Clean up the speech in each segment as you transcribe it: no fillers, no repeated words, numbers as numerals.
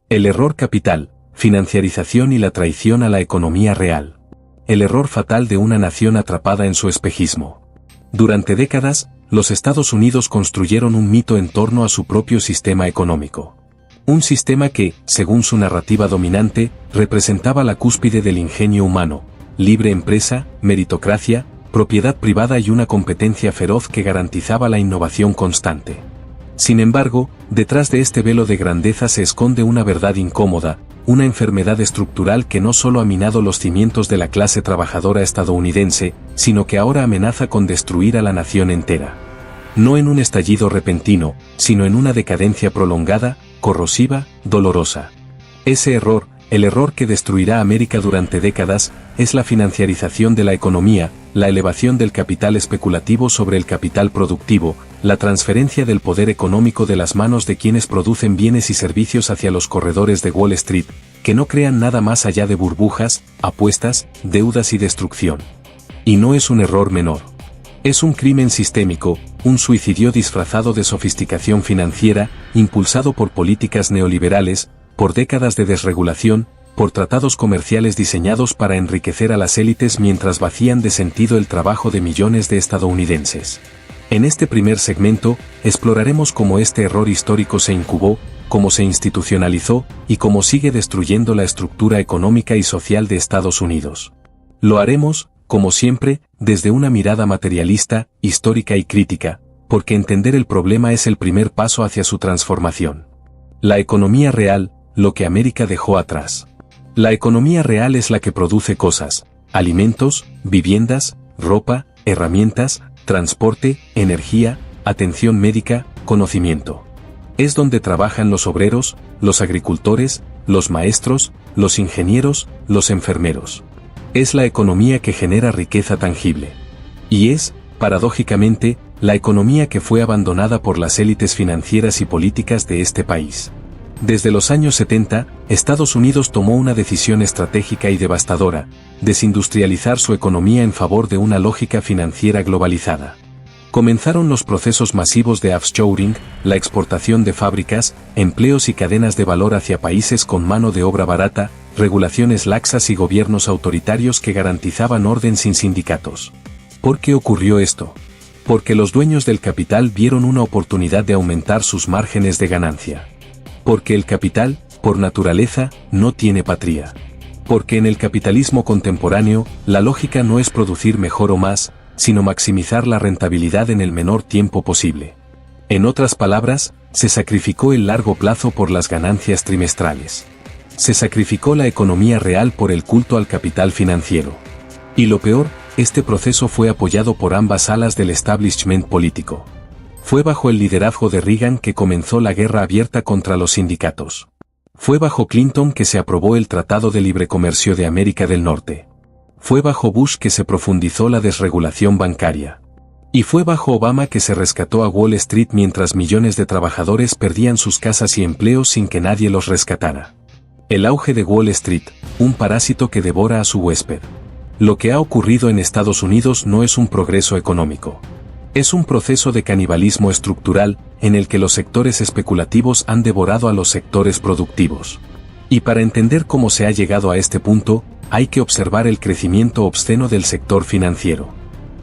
El error capital, financiarización y la traición a la economía real. El error fatal de una nación atrapada en su espejismo. Durante décadas, los Estados Unidos construyeron un mito en torno a su propio sistema económico. Un sistema que, según su narrativa dominante, representaba la cúspide del ingenio humano, libre empresa, meritocracia, propiedad privada y una competencia feroz que garantizaba la innovación constante. Sin embargo, detrás de este velo de grandeza se esconde una verdad incómoda, una enfermedad estructural que no solo ha minado los cimientos de la clase trabajadora estadounidense, sino que ahora amenaza con destruir a la nación entera. No en un estallido repentino, sino en una decadencia prolongada, corrosiva, dolorosa. Ese error, el error que destruirá América durante décadas, es la financiarización de la economía, la elevación del capital especulativo sobre el capital productivo, la transferencia del poder económico de las manos de quienes producen bienes y servicios hacia los corredores de Wall Street, que no crean nada más allá de burbujas, apuestas, deudas y destrucción. Y no es un error menor. Es un crimen sistémico, un suicidio disfrazado de sofisticación financiera, impulsado por políticas neoliberales, por décadas de desregulación, por tratados comerciales diseñados para enriquecer a las élites mientras vacían de sentido el trabajo de millones de estadounidenses. En este primer segmento, exploraremos cómo este error histórico se incubó, cómo se institucionalizó y cómo sigue destruyendo la estructura económica y social de Estados Unidos. Lo haremos, como siempre, desde una mirada materialista, histórica y crítica, porque entender el problema es el primer paso hacia su transformación. La economía real, lo que América dejó atrás. La economía real es la que produce cosas, alimentos, viviendas, ropa, herramientas, transporte, energía, atención médica, conocimiento. Es donde trabajan los obreros, los agricultores, los maestros, los ingenieros, los enfermeros. Es la economía que genera riqueza tangible. Y es, paradójicamente, la economía que fue abandonada por las élites financieras y políticas de este país. Desde los años 70, Estados Unidos tomó una decisión estratégica y devastadora, desindustrializar su economía en favor de una lógica financiera globalizada. Comenzaron los procesos masivos de offshoring, la exportación de fábricas, empleos y cadenas de valor hacia países con mano de obra barata, regulaciones laxas y gobiernos autoritarios que garantizaban orden sin sindicatos. ¿Por qué ocurrió esto? Porque los dueños del capital vieron una oportunidad de aumentar sus márgenes de ganancia. Porque el capital, por naturaleza, no tiene patria. Porque en el capitalismo contemporáneo, la lógica no es producir mejor o más, sino maximizar la rentabilidad en el menor tiempo posible. En otras palabras, se sacrificó el largo plazo por las ganancias trimestrales. Se sacrificó la economía real por el culto al capital financiero. Y lo peor, este proceso fue apoyado por ambas alas del establishment político. Fue bajo el liderazgo de Reagan que comenzó la guerra abierta contra los sindicatos. Fue bajo Clinton que se aprobó el Tratado de Libre Comercio de América del Norte. Fue bajo Bush que se profundizó la desregulación bancaria. Y fue bajo Obama que se rescató a Wall Street mientras millones de trabajadores perdían sus casas y empleos sin que nadie los rescatara. El auge de Wall Street, un parásito que devora a su huésped. Lo que ha ocurrido en Estados Unidos no es un progreso económico. Es un proceso de canibalismo estructural, en el que los sectores especulativos han devorado a los sectores productivos. Y para entender cómo se ha llegado a este punto, hay que observar el crecimiento obsceno del sector financiero.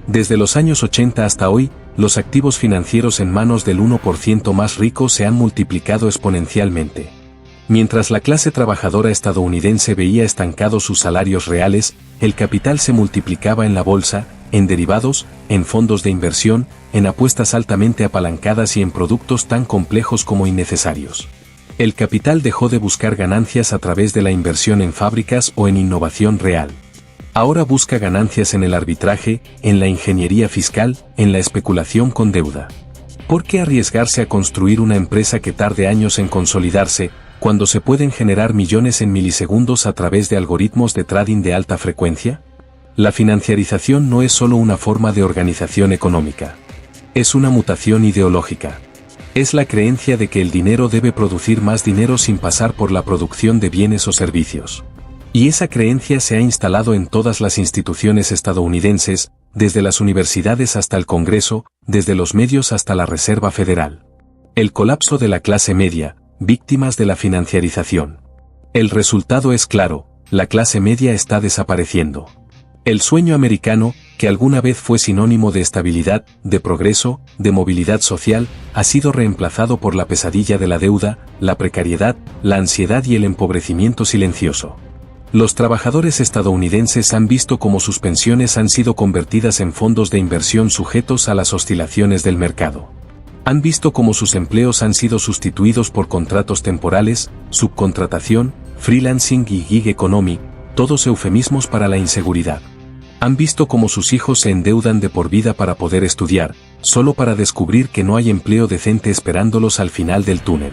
Desde los años 80 hasta hoy, los activos financieros en manos del 1% más rico se han multiplicado exponencialmente. Mientras la clase trabajadora estadounidense veía estancados sus salarios reales, el capital se multiplicaba en la bolsa, en derivados, en fondos de inversión, en apuestas altamente apalancadas y en productos tan complejos como innecesarios. El capital dejó de buscar ganancias a través de la inversión en fábricas o en innovación real. Ahora busca ganancias en el arbitraje, en la ingeniería fiscal, en la especulación con deuda. ¿Por qué arriesgarse a construir una empresa que tarde años en consolidarse, cuando se pueden generar millones en milisegundos a través de algoritmos de trading de alta frecuencia? La financiarización no es solo una forma de organización económica. Es una mutación ideológica. Es la creencia de que el dinero debe producir más dinero sin pasar por la producción de bienes o servicios. Y esa creencia se ha instalado en todas las instituciones estadounidenses, desde las universidades hasta el Congreso, desde los medios hasta la Reserva Federal. El colapso de la clase media, víctimas de la financiarización. El resultado es claro, la clase media está desapareciendo. El sueño americano, que alguna vez fue sinónimo de estabilidad, de progreso, de movilidad social, ha sido reemplazado por la pesadilla de la deuda, la precariedad, la ansiedad y el empobrecimiento silencioso. Los trabajadores estadounidenses han visto cómo sus pensiones han sido convertidas en fondos de inversión sujetos a las oscilaciones del mercado. Han visto cómo sus empleos han sido sustituidos por contratos temporales, subcontratación, freelancing y gig economy, todos eufemismos para la inseguridad. Han visto cómo sus hijos se endeudan de por vida para poder estudiar, solo para descubrir que no hay empleo decente esperándolos al final del túnel.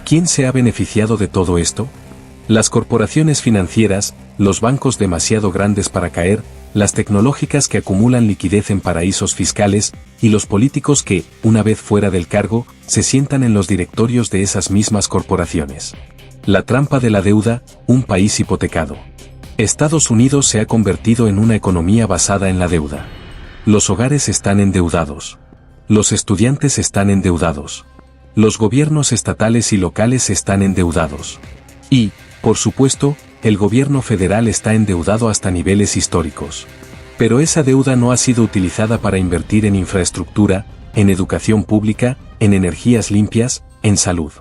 ¿Quién se ha beneficiado de todo esto? Las corporaciones financieras, los bancos demasiado grandes para caer, las tecnológicas que acumulan liquidez en paraísos fiscales, y los políticos que, una vez fuera del cargo, se sientan en los directorios de esas mismas corporaciones. La trampa de la deuda, un país hipotecado. Estados Unidos se ha convertido en una economía basada en la deuda. Los hogares están endeudados. Los estudiantes están endeudados. Los gobiernos estatales y locales están endeudados. Y, por supuesto, el gobierno federal está endeudado hasta niveles históricos. Pero esa deuda no ha sido utilizada para invertir en infraestructura, en educación pública, en energías limpias, en salud.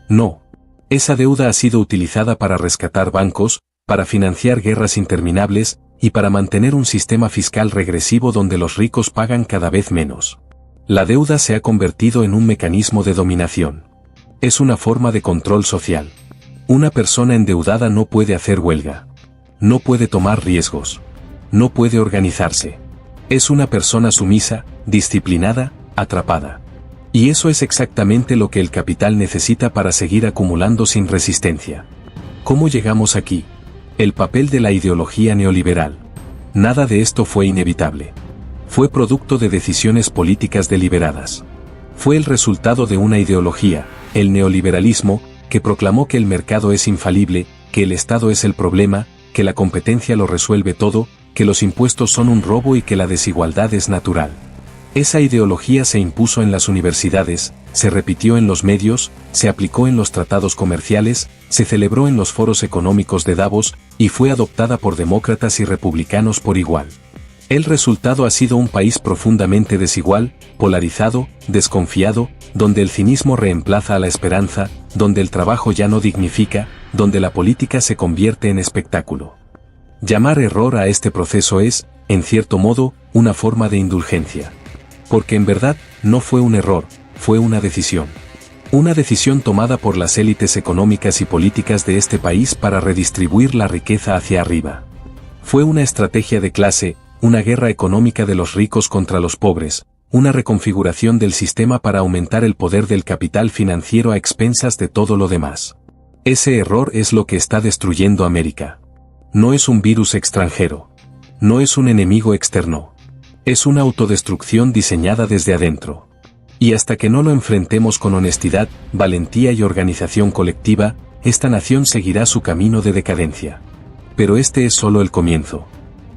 No. Esa deuda ha sido utilizada para rescatar bancos, para financiar guerras interminables, y para mantener un sistema fiscal regresivo donde los ricos pagan cada vez menos. La deuda se ha convertido en un mecanismo de dominación. Es una forma de control social. Una persona endeudada no puede hacer huelga. No puede tomar riesgos. No puede organizarse. Es una persona sumisa, disciplinada, atrapada. Y eso es exactamente lo que el capital necesita para seguir acumulando sin resistencia. ¿Cómo llegamos aquí? El papel de la ideología neoliberal. Nada de esto fue inevitable. Fue producto de decisiones políticas deliberadas. Fue el resultado de una ideología, el neoliberalismo, que proclamó que el mercado es infalible, que el Estado es el problema, que la competencia lo resuelve todo, que los impuestos son un robo y que la desigualdad es natural. Esa ideología se impuso en las universidades, se repitió en los medios, se aplicó en los tratados comerciales, se celebró en los foros económicos de Davos, y fue adoptada por demócratas y republicanos por igual. El resultado ha sido un país profundamente desigual, polarizado, desconfiado, donde el cinismo reemplaza a la esperanza, donde el trabajo ya no dignifica, donde la política se convierte en espectáculo. Llamar error a este proceso es, en cierto modo, una forma de indulgencia. Porque en verdad, no fue un error, fue una decisión. Una decisión tomada por las élites económicas y políticas de este país para redistribuir la riqueza hacia arriba. Fue una estrategia de clase, una guerra económica de los ricos contra los pobres, una reconfiguración del sistema para aumentar el poder del capital financiero a expensas de todo lo demás. Ese error es lo que está destruyendo América. No es un virus extranjero. No es un enemigo externo. Es una autodestrucción diseñada desde adentro. Y hasta que no lo enfrentemos con honestidad, valentía y organización colectiva, esta nación seguirá su camino de decadencia. Pero este es solo el comienzo.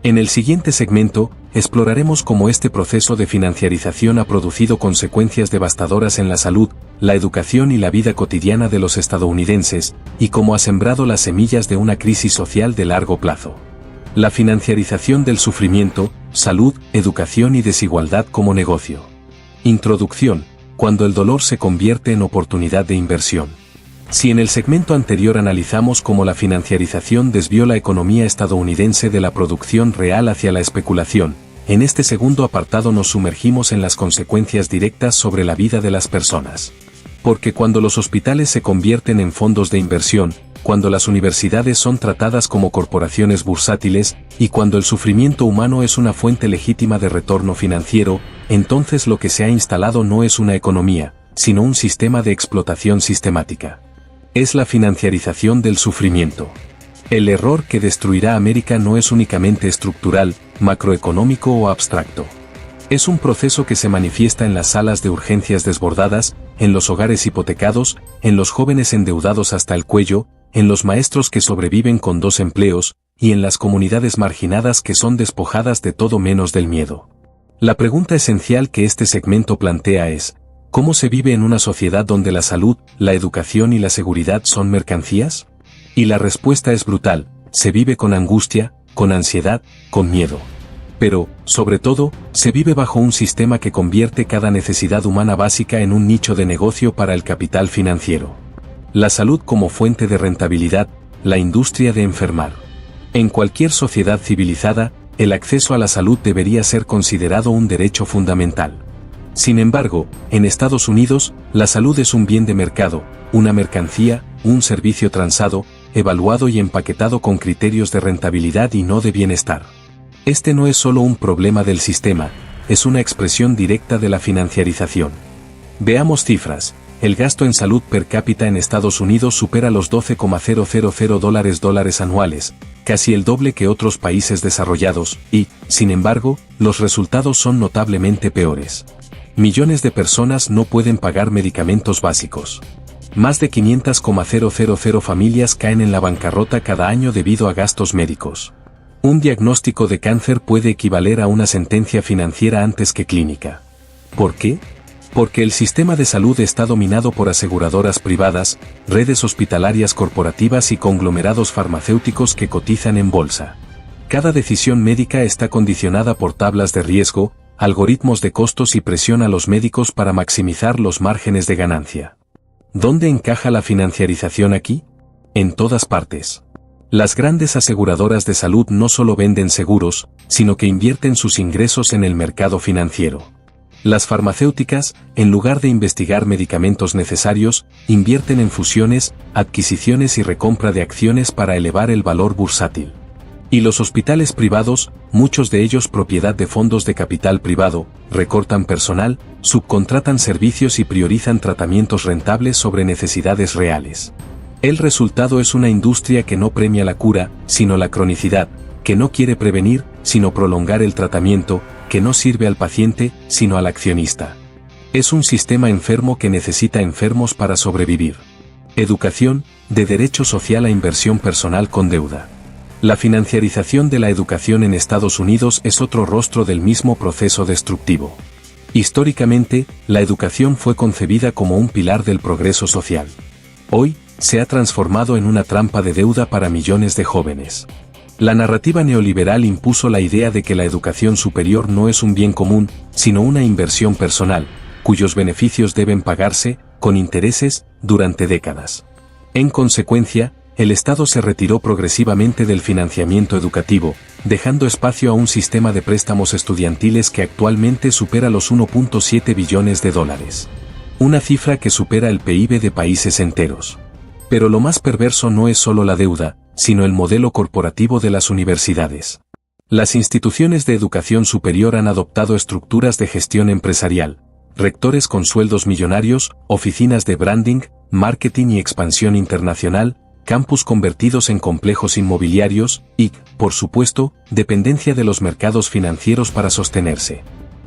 En el siguiente segmento, exploraremos cómo este proceso de financiarización ha producido consecuencias devastadoras en la salud, la educación y la vida cotidiana de los estadounidenses, y cómo ha sembrado las semillas de una crisis social de largo plazo. La financiarización del sufrimiento, salud, educación y desigualdad como negocio. Introducción, cuando el dolor se convierte en oportunidad de inversión. Si en el segmento anterior analizamos cómo la financiarización desvió la economía estadounidense de la producción real hacia la especulación, en este segundo apartado nos sumergimos en las consecuencias directas sobre la vida de las personas. Porque cuando los hospitales se convierten en fondos de inversión, cuando las universidades son tratadas como corporaciones bursátiles, y cuando el sufrimiento humano es una fuente legítima de retorno financiero, entonces lo que se ha instalado no es una economía, sino un sistema de explotación sistemática. Es la financiarización del sufrimiento. El error que destruirá América no es únicamente estructural, macroeconómico o abstracto. Es un proceso que se manifiesta en las salas de urgencias desbordadas, en los hogares hipotecados, en los jóvenes endeudados hasta el cuello, en los maestros que sobreviven con 2 empleos, y en las comunidades marginadas que son despojadas de todo menos del miedo. La pregunta esencial que este segmento plantea es, ¿Cómo se vive en una sociedad donde la salud, la educación y la seguridad son mercancías? Y la respuesta es brutal: se vive con angustia, con ansiedad, con miedo. Pero, sobre todo, se vive bajo un sistema que convierte cada necesidad humana básica en un nicho de negocio para el capital financiero. La salud como fuente de rentabilidad, la industria de enfermar. En cualquier sociedad civilizada, el acceso a la salud debería ser considerado un derecho fundamental. Sin embargo, en Estados Unidos, la salud es un bien de mercado, una mercancía, un servicio transado, evaluado y empaquetado con criterios de rentabilidad y no de bienestar. Este no es solo un problema del sistema, es una expresión directa de la financiarización. Veamos cifras. El gasto en salud per cápita en Estados Unidos supera los $12,000 anuales, casi el doble que otros países desarrollados, y, sin embargo, los resultados son notablemente peores. Millones de personas no pueden pagar medicamentos básicos. Más de 500,000 familias caen en la bancarrota cada año debido a gastos médicos. Un diagnóstico de cáncer puede equivaler a una sentencia financiera antes que clínica. ¿Por qué? Porque el sistema de salud está dominado por aseguradoras privadas, redes hospitalarias corporativas y conglomerados farmacéuticos que cotizan en bolsa. Cada decisión médica está condicionada por tablas de riesgo, algoritmos de costos y presión a los médicos para maximizar los márgenes de ganancia. ¿Dónde encaja la financiarización aquí? En todas partes. Las grandes aseguradoras de salud no solo venden seguros, sino que invierten sus ingresos en el mercado financiero. Las farmacéuticas, en lugar de investigar medicamentos necesarios, invierten en fusiones, adquisiciones y recompra de acciones para elevar el valor bursátil. Y los hospitales privados, muchos de ellos propiedad de fondos de capital privado, recortan personal, subcontratan servicios y priorizan tratamientos rentables sobre necesidades reales. El resultado es una industria que no premia la cura, sino la cronicidad, que no quiere prevenir, sino prolongar el tratamiento, que no sirve al paciente, sino al accionista. Es un sistema enfermo que necesita enfermos para sobrevivir. Educación, de derecho social a inversión personal con deuda. La financiarización de la educación en Estados Unidos es otro rostro del mismo proceso destructivo. Históricamente, la educación fue concebida como un pilar del progreso social. Hoy, se ha transformado en una trampa de deuda para millones de jóvenes. La narrativa neoliberal impuso la idea de que la educación superior no es un bien común, sino una inversión personal, cuyos beneficios deben pagarse, con intereses, durante décadas. En consecuencia, el Estado se retiró progresivamente del financiamiento educativo, dejando espacio a un sistema de préstamos estudiantiles que actualmente supera los $1.7 billones. Una cifra que supera el PIB de países enteros. Pero lo más perverso no es solo la deuda, sino el modelo corporativo de las universidades. Las instituciones de educación superior han adoptado estructuras de gestión empresarial, rectores con sueldos millonarios, oficinas de branding, marketing y expansión internacional, campus convertidos en complejos inmobiliarios y, por supuesto, dependencia de los mercados financieros para sostenerse.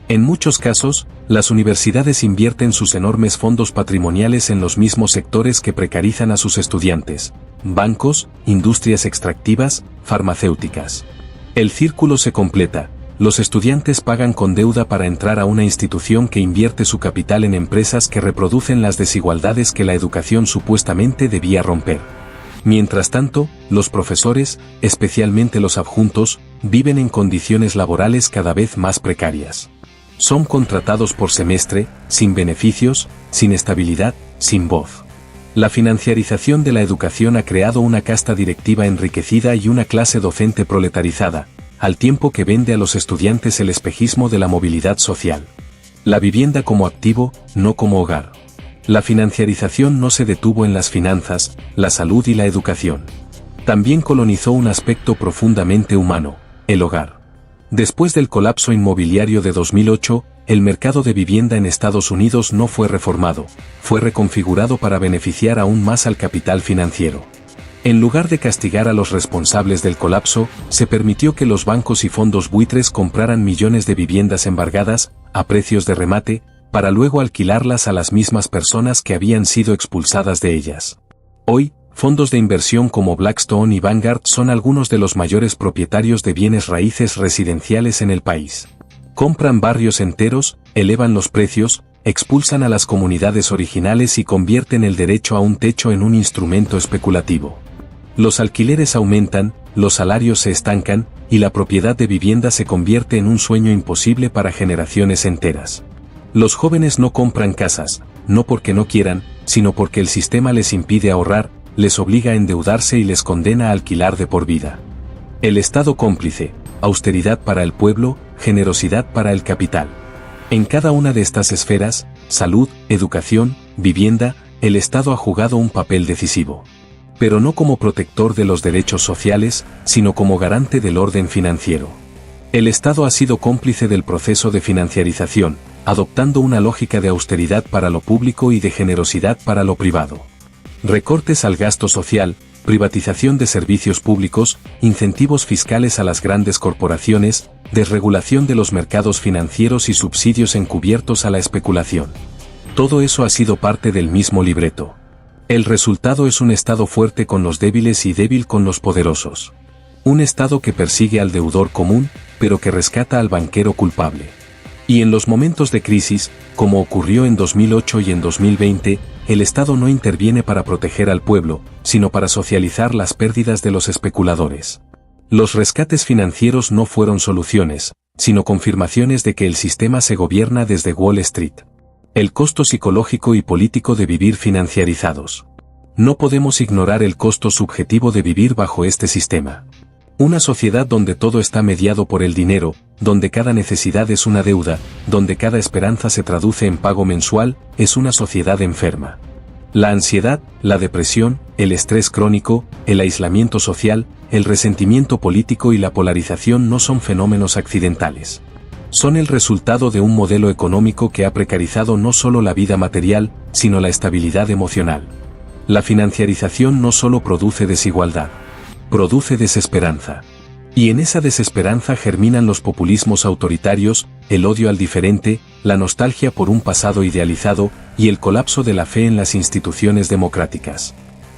En muchos casos, las universidades invierten sus enormes fondos patrimoniales en los mismos sectores que precarizan a sus estudiantes: bancos, industrias extractivas, farmacéuticas. El círculo se completa. Los estudiantes pagan con deuda para entrar a una institución que invierte su capital en empresas que reproducen las desigualdades que la educación supuestamente debía romper. Mientras tanto, los profesores, especialmente los adjuntos, viven en condiciones laborales cada vez más precarias. Son contratados por semestre, sin beneficios, sin estabilidad, sin voz. La financiarización de la educación ha creado una casta directiva enriquecida y una clase docente proletarizada, al tiempo que vende a los estudiantes el espejismo de la movilidad social. La vivienda como activo, no como hogar. La financiarización no se detuvo en las finanzas, la salud y la educación. También colonizó un aspecto profundamente humano: el hogar. Después del colapso inmobiliario de 2008, el mercado de vivienda en Estados Unidos no fue reformado, fue reconfigurado para beneficiar aún más al capital financiero. En lugar de castigar a los responsables del colapso, se permitió que los bancos y fondos buitres compraran millones de viviendas embargadas, a precios de remate, para luego alquilarlas a las mismas personas que habían sido expulsadas de ellas. Hoy, fondos de inversión como Blackstone y Vanguard son algunos de los mayores propietarios de bienes raíces residenciales en el país. Compran barrios enteros, elevan los precios, expulsan a las comunidades originales y convierten el derecho a un techo en un instrumento especulativo. Los alquileres aumentan, los salarios se estancan, y la propiedad de vivienda se convierte en un sueño imposible para generaciones enteras. Los jóvenes no compran casas, no porque no quieran, sino porque el sistema les impide ahorrar, les obliga a endeudarse y les condena a alquilar de por vida. El Estado cómplice, austeridad para el pueblo, generosidad para el capital. En cada una de estas esferas, salud, educación, vivienda, el Estado ha jugado un papel decisivo. Pero no como protector de los derechos sociales, sino como garante del orden financiero. El Estado ha sido cómplice del proceso de financiarización, adoptando una lógica de austeridad para lo público y de generosidad para lo privado. Recortes al gasto social, privatización de servicios públicos, incentivos fiscales a las grandes corporaciones, desregulación de los mercados financieros y subsidios encubiertos a la especulación. Todo eso ha sido parte del mismo libreto. El resultado es un Estado fuerte con los débiles y débil con los poderosos. Un Estado que persigue al deudor común, pero que rescata al banquero culpable. Y en los momentos de crisis, como ocurrió en 2008 y en 2020, el Estado no interviene para proteger al pueblo, sino para socializar las pérdidas de los especuladores. Los rescates financieros no fueron soluciones, sino confirmaciones de que el sistema se gobierna desde Wall Street. El costo psicológico y político de vivir financiarizados. No podemos ignorar el costo subjetivo de vivir bajo este sistema. Una sociedad donde todo está mediado por el dinero, donde cada necesidad es una deuda, donde cada esperanza se traduce en pago mensual, es una sociedad enferma. La ansiedad, la depresión, el estrés crónico, el aislamiento social, el resentimiento político y la polarización no son fenómenos accidentales. Son el resultado de un modelo económico que ha precarizado no solo la vida material, sino la estabilidad emocional. La financiarización no solo produce desigualdad. Produce desesperanza. Y en esa desesperanza germinan los populismos autoritarios, el odio al diferente, la nostalgia por un pasado idealizado, y el colapso de la fe en las instituciones democráticas.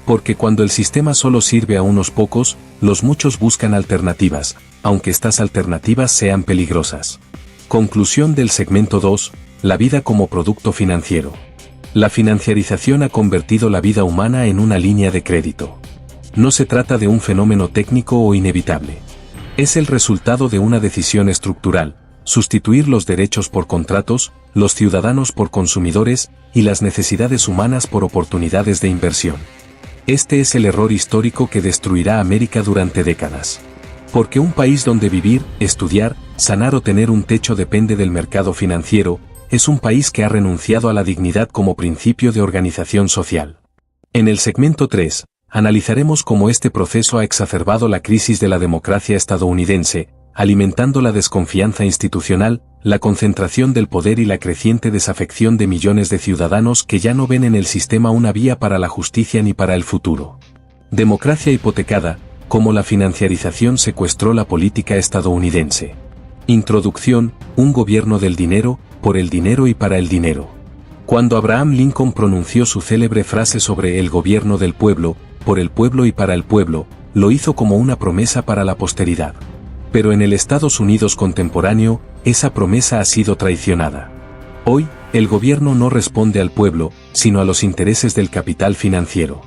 Porque cuando el sistema solo sirve a unos pocos, los muchos buscan alternativas, aunque estas alternativas sean peligrosas. Conclusión del segmento 2, la vida como producto financiero. La financiarización ha convertido la vida humana en una línea de crédito. No se trata de un fenómeno técnico o inevitable. Es el resultado de una decisión estructural, sustituir los derechos por contratos, los ciudadanos por consumidores, y las necesidades humanas por oportunidades de inversión. Este es el error histórico que destruirá América durante décadas. Porque un país donde vivir, estudiar, sanar o tener un techo depende del mercado financiero, es un país que ha renunciado a la dignidad como principio de organización social. En el segmento 3, analizaremos cómo este proceso ha exacerbado la crisis de la democracia estadounidense, alimentando la desconfianza institucional, la concentración del poder y la creciente desafección de millones de ciudadanos que ya no ven en el sistema una vía para la justicia ni para el futuro. Democracia hipotecada, cómo la financiarización secuestró la política estadounidense. Introducción, un gobierno del dinero, por el dinero y para el dinero. Cuando Abraham Lincoln pronunció su célebre frase sobre el gobierno del pueblo, por el pueblo y para el pueblo, lo hizo como una promesa para la posteridad. Pero en el Estados Unidos contemporáneo, esa promesa ha sido traicionada. Hoy, el gobierno no responde al pueblo, sino a los intereses del capital financiero.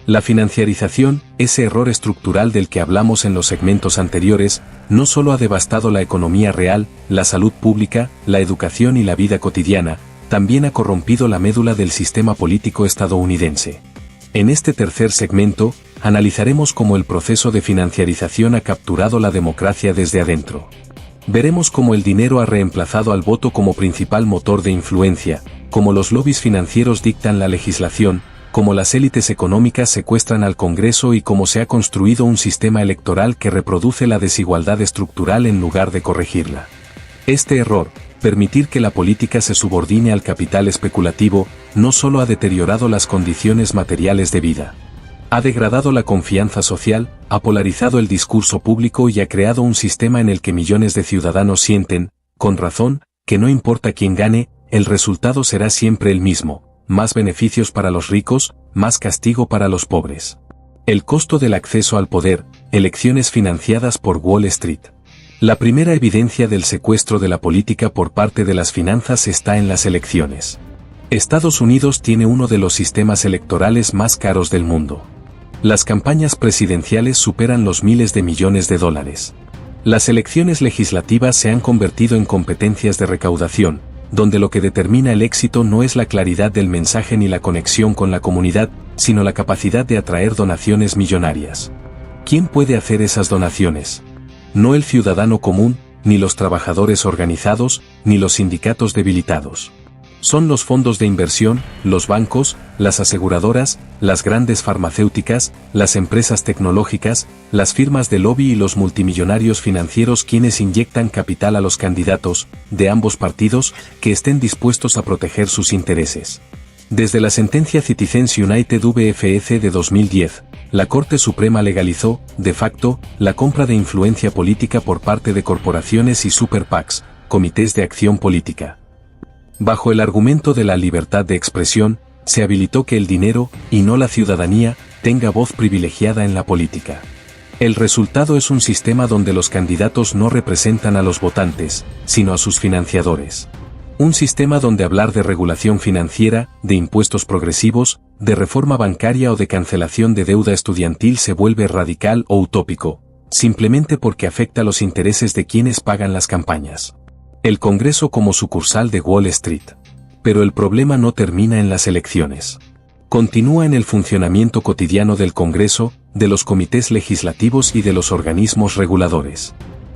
La financiarización, ese error estructural del que hablamos en los segmentos anteriores, no solo ha devastado la economía real, la salud pública, la educación y la vida cotidiana, también ha corrompido la médula del sistema político estadounidense. En este tercer segmento, analizaremos cómo el proceso de financiarización ha capturado la democracia desde adentro. Veremos cómo el dinero ha reemplazado al voto como principal motor de influencia, cómo los lobbies financieros dictan la legislación, cómo las élites económicas secuestran al Congreso y cómo se ha construido un sistema electoral que reproduce la desigualdad estructural en lugar de corregirla. Este error, permitir que la política se subordine al capital especulativo, no solo ha deteriorado las condiciones materiales de vida. Ha degradado la confianza social, ha polarizado el discurso público y ha creado un sistema en el que millones de ciudadanos sienten, con razón, que no importa quién gane, el resultado será siempre el mismo: más beneficios para los ricos, más castigo para los pobres. El costo del acceso al poder, elecciones financiadas por Wall Street. La primera evidencia del secuestro de la política por parte de las finanzas está en las elecciones. Estados Unidos tiene uno de los sistemas electorales más caros del mundo. Las campañas presidenciales superan los miles de millones de dólares. Las elecciones legislativas se han convertido en competencias de recaudación, donde lo que determina el éxito no es la claridad del mensaje ni la conexión con la comunidad, sino la capacidad de atraer donaciones millonarias. ¿Quién puede hacer esas donaciones? No el ciudadano común, ni los trabajadores organizados, ni los sindicatos debilitados. Son los fondos de inversión, los bancos, las aseguradoras, las grandes farmacéuticas, las empresas tecnológicas, las firmas de lobby y los multimillonarios financieros quienes inyectan capital a los candidatos, de ambos partidos, que estén dispuestos a proteger sus intereses. Desde la sentencia Citizens United VFEC de 2010, la Corte Suprema legalizó, de facto, la compra de influencia política por parte de corporaciones y super PACs, comités de acción política. Bajo el argumento de la libertad de expresión, se habilitó que el dinero, y no la ciudadanía, tenga voz privilegiada en la política. El resultado es un sistema donde los candidatos no representan a los votantes, sino a sus financiadores. Un sistema donde hablar de regulación financiera, de impuestos progresivos, de reforma bancaria o de cancelación de deuda estudiantil se vuelve radical o utópico, simplemente porque afecta los intereses de quienes pagan las campañas. El Congreso como sucursal de Wall Street. Pero el problema no termina en las elecciones. Continúa en el funcionamiento cotidiano del Congreso, de los comités legislativos y de los organismos reguladores.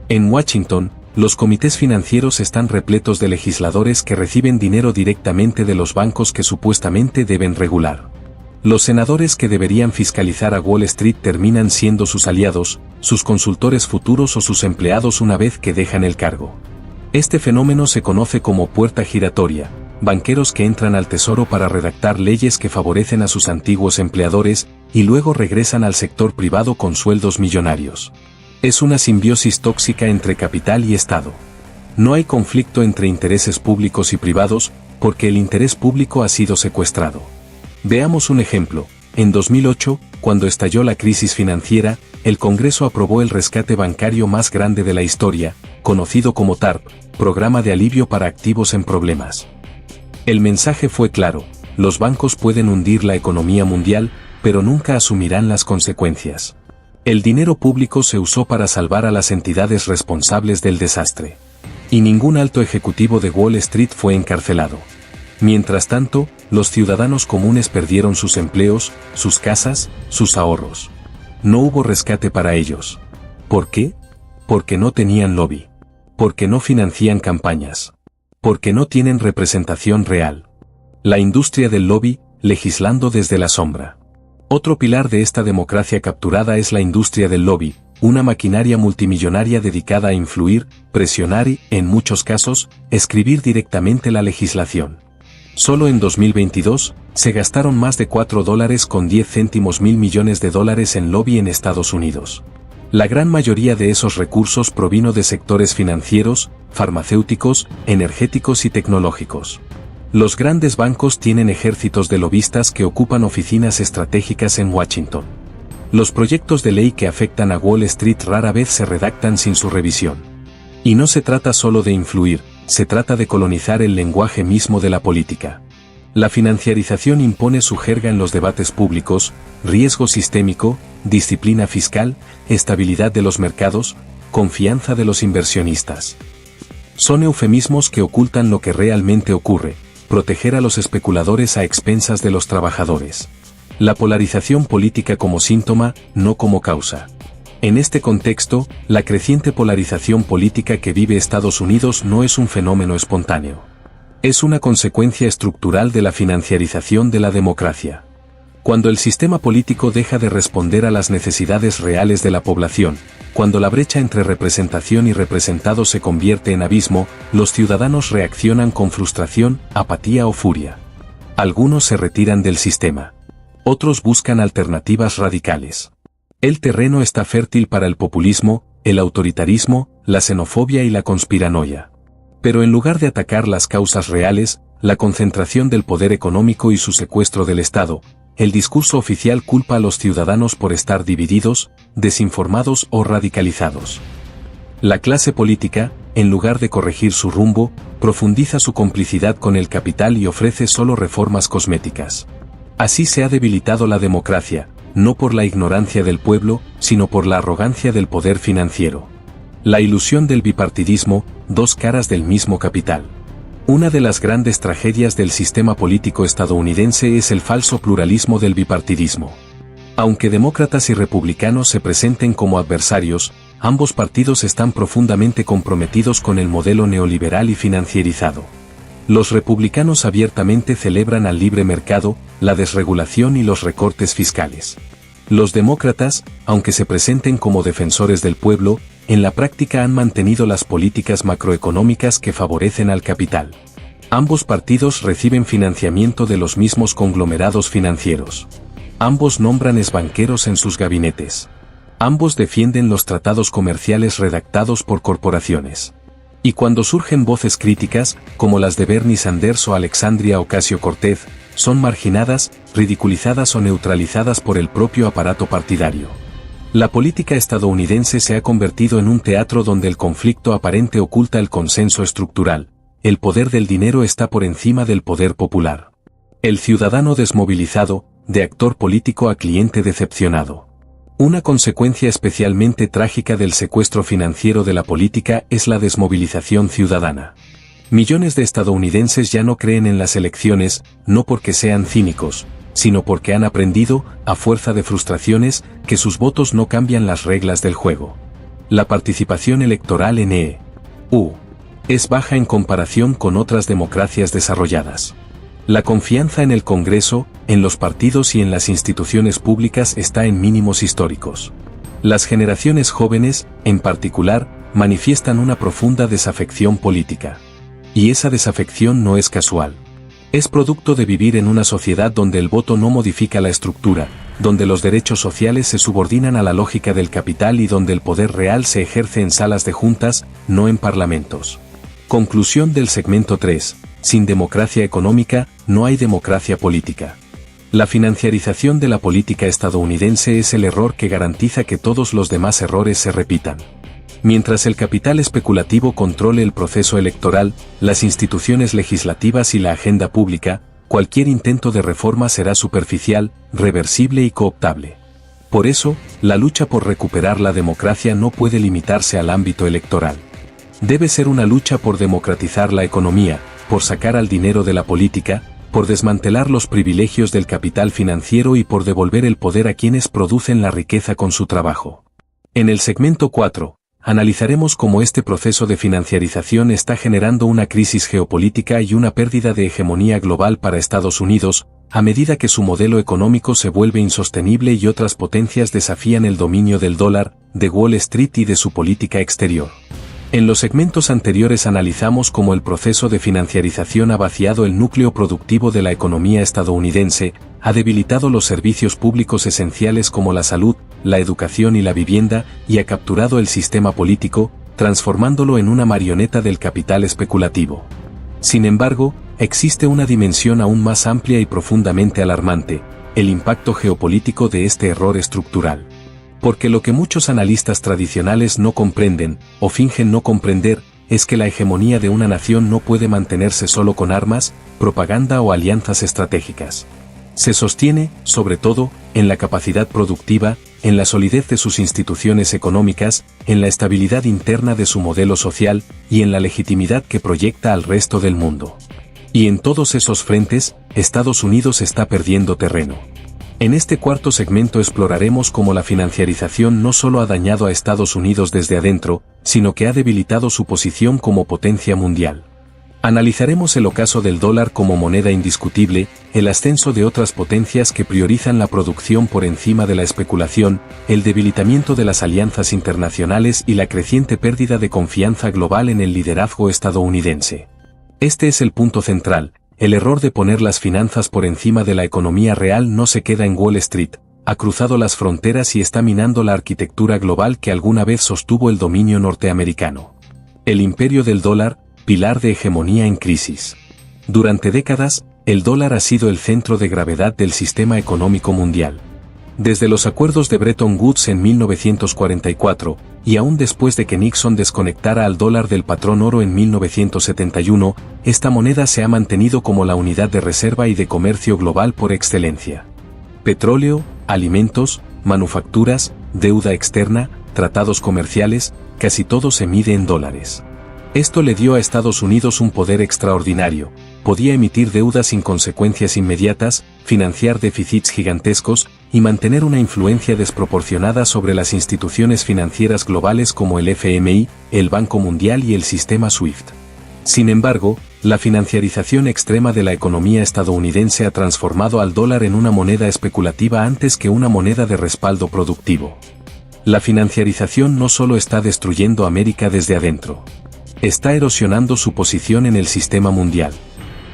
En Washington, los comités financieros están repletos de legisladores que reciben dinero directamente de los bancos que supuestamente deben regular. Los senadores que deberían fiscalizar a Wall Street terminan siendo sus aliados, sus consultores futuros o sus empleados una vez que dejan el cargo. Este fenómeno se conoce como puerta giratoria, banqueros que entran al tesoro para redactar leyes que favorecen a sus antiguos empleadores, y luego regresan al sector privado con sueldos millonarios. Es una simbiosis tóxica entre capital y Estado. No hay conflicto entre intereses públicos y privados, porque el interés público ha sido secuestrado. Veamos un ejemplo. En 2008, cuando estalló la crisis financiera, el Congreso aprobó el rescate bancario más grande de la historia, conocido como TARP, Programa de Alivio para Activos en Problemas. El mensaje fue claro: los bancos pueden hundir la economía mundial, pero nunca asumirán las consecuencias. El dinero público se usó para salvar a las entidades responsables del desastre. Y ningún alto ejecutivo de Wall Street fue encarcelado. Mientras tanto, los ciudadanos comunes perdieron sus empleos, sus casas, sus ahorros. No hubo rescate para ellos. ¿Por qué? Porque no tenían lobby. Porque no financian campañas. Porque no tienen representación real. La industria del lobby, legislando desde la sombra. Otro pilar de esta democracia capturada es la industria del lobby, una maquinaria multimillonaria dedicada a influir, presionar y, en muchos casos, escribir directamente la legislación. Solo en 2022, se gastaron más de $4.10 mil millones de dólares en lobby en Estados Unidos. La gran mayoría de esos recursos provino de sectores financieros, farmacéuticos, energéticos y tecnológicos. Los grandes bancos tienen ejércitos de lobistas que ocupan oficinas estratégicas en Washington. Los proyectos de ley que afectan a Wall Street rara vez se redactan sin su revisión. Y no se trata solo de influir, se trata de colonizar el lenguaje mismo de la política. La financiarización impone su jerga en los debates públicos: riesgo sistémico, disciplina fiscal, estabilidad de los mercados, confianza de los inversionistas. Son eufemismos que ocultan lo que realmente ocurre: proteger a los especuladores a expensas de los trabajadores. La polarización política como síntoma, no como causa. En este contexto, la creciente polarización política que vive Estados Unidos no es un fenómeno espontáneo. Es una consecuencia estructural de la financiarización de la democracia. Cuando el sistema político deja de responder a las necesidades reales de la población, cuando la brecha entre representación y representados se convierte en abismo, los ciudadanos reaccionan con frustración, apatía o furia. Algunos se retiran del sistema. Otros buscan alternativas radicales. El terreno está fértil para el populismo, el autoritarismo, la xenofobia y la conspiranoia. Pero en lugar de atacar las causas reales, la concentración del poder económico y su secuestro del Estado, el discurso oficial culpa a los ciudadanos por estar divididos, desinformados o radicalizados. La clase política, en lugar de corregir su rumbo, profundiza su complicidad con el capital y ofrece solo reformas cosméticas. Así se ha debilitado la democracia, no por la ignorancia del pueblo, sino por la arrogancia del poder financiero. La ilusión del bipartidismo, dos caras del mismo capital. Una de las grandes tragedias del sistema político estadounidense es el falso pluralismo del bipartidismo. Aunque demócratas y republicanos se presenten como adversarios, ambos partidos están profundamente comprometidos con el modelo neoliberal y financierizado. Los republicanos abiertamente celebran al libre mercado, la desregulación y los recortes fiscales. Los demócratas, aunque se presenten como defensores del pueblo, en la práctica han mantenido las políticas macroeconómicas que favorecen al capital. Ambos partidos reciben financiamiento de los mismos conglomerados financieros. Ambos nombran exbanqueros en sus gabinetes. Ambos defienden los tratados comerciales redactados por corporaciones. Y cuando surgen voces críticas, como las de Bernie Sanders o Alexandria Ocasio-Cortez, son marginadas, ridiculizadas o neutralizadas por el propio aparato partidario. La política estadounidense se ha convertido en un teatro donde el conflicto aparente oculta el consenso estructural. El poder del dinero está por encima del poder popular. El ciudadano desmovilizado, de actor político a cliente decepcionado. Una consecuencia especialmente trágica del secuestro financiero de la política es la desmovilización ciudadana. Millones de estadounidenses ya no creen en las elecciones, no porque sean cínicos, sino porque han aprendido, a fuerza de frustraciones, que sus votos no cambian las reglas del juego. La participación electoral en E.U. es baja en comparación con otras democracias desarrolladas. La confianza en el Congreso, en los partidos y en las instituciones públicas está en mínimos históricos. Las generaciones jóvenes, en particular, manifiestan una profunda desafección política. Y esa desafección no es casual. Es producto de vivir en una sociedad donde el voto no modifica la estructura, donde los derechos sociales se subordinan a la lógica del capital y donde el poder real se ejerce en salas de juntas, no en parlamentos. Conclusión del segmento 3. Sin democracia económica, no hay democracia política. La financiarización de la política estadounidense es el error que garantiza que todos los demás errores se repitan. Mientras el capital especulativo controle el proceso electoral, las instituciones legislativas y la agenda pública, cualquier intento de reforma será superficial, reversible y cooptable. Por eso, la lucha por recuperar la democracia no puede limitarse al ámbito electoral. Debe ser una lucha por democratizar la economía, por sacar al dinero de la política, por desmantelar los privilegios del capital financiero y por devolver el poder a quienes producen la riqueza con su trabajo. En el segmento 4, analizaremos cómo este proceso de financiarización está generando una crisis geopolítica y una pérdida de hegemonía global para Estados Unidos, a medida que su modelo económico se vuelve insostenible y otras potencias desafían el dominio del dólar, de Wall Street y de su política exterior. En los segmentos anteriores analizamos cómo el proceso de financiarización ha vaciado el núcleo productivo de la economía estadounidense, ha debilitado los servicios públicos esenciales como la salud, la educación y la vivienda, y ha capturado el sistema político, transformándolo en una marioneta del capital especulativo. Sin embargo, existe una dimensión aún más amplia y profundamente alarmante, el impacto geopolítico de este error estructural. Porque lo que muchos analistas tradicionales no comprenden, o fingen no comprender, es que la hegemonía de una nación no puede mantenerse solo con armas, propaganda o alianzas estratégicas. Se sostiene, sobre todo, en la capacidad productiva, en la solidez de sus instituciones económicas, en la estabilidad interna de su modelo social, y en la legitimidad que proyecta al resto del mundo. Y en todos esos frentes, Estados Unidos está perdiendo terreno. En este cuarto segmento exploraremos cómo la financiarización no solo ha dañado a Estados Unidos desde adentro, sino que ha debilitado su posición como potencia mundial. Analizaremos el ocaso del dólar como moneda indiscutible, el ascenso de otras potencias que priorizan la producción por encima de la especulación, el debilitamiento de las alianzas internacionales y la creciente pérdida de confianza global en el liderazgo estadounidense. Este es el punto central. El error de poner las finanzas por encima de la economía real no se queda en Wall Street, ha cruzado las fronteras y está minando la arquitectura global que alguna vez sostuvo el dominio norteamericano. El imperio del dólar, pilar de hegemonía en crisis. Durante décadas, el dólar ha sido el centro de gravedad del sistema económico mundial. Desde los acuerdos de Bretton Woods en 1944, y aún después de que Nixon desconectara al dólar del patrón oro en 1971, esta moneda se ha mantenido como la unidad de reserva y de comercio global por excelencia. Petróleo, alimentos, manufacturas, deuda externa, tratados comerciales, casi todo se mide en dólares. Esto le dio a Estados Unidos un poder extraordinario. Podía emitir deuda sin consecuencias inmediatas, financiar déficits gigantescos y mantener una influencia desproporcionada sobre las instituciones financieras globales como el FMI, el Banco Mundial y el sistema SWIFT. Sin embargo, la financiarización extrema de la economía estadounidense ha transformado al dólar en una moneda especulativa antes que una moneda de respaldo productivo. La financiarización no solo está destruyendo América desde adentro. Está erosionando su posición en el sistema mundial.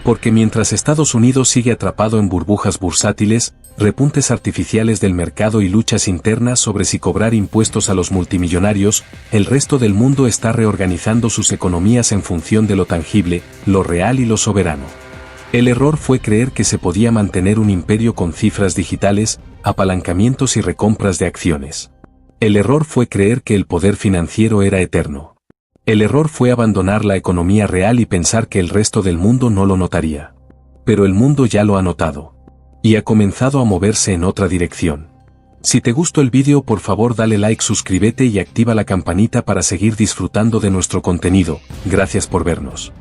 Porque mientras Estados Unidos sigue atrapado en burbujas bursátiles, repuntes artificiales del mercado y luchas internas sobre si cobrar impuestos a los multimillonarios, el resto del mundo está reorganizando sus economías en función de lo tangible, lo real y lo soberano. El error fue creer que se podía mantener un imperio con cifras digitales, apalancamientos y recompras de acciones. El error fue creer que el poder financiero era eterno. El error fue abandonar la economía real y pensar que el resto del mundo no lo notaría. Pero el mundo ya lo ha notado. Y ha comenzado a moverse en otra dirección. Si te gustó el vídeo, por favor dale like, suscríbete y activa la campanita para seguir disfrutando de nuestro contenido. Gracias por vernos.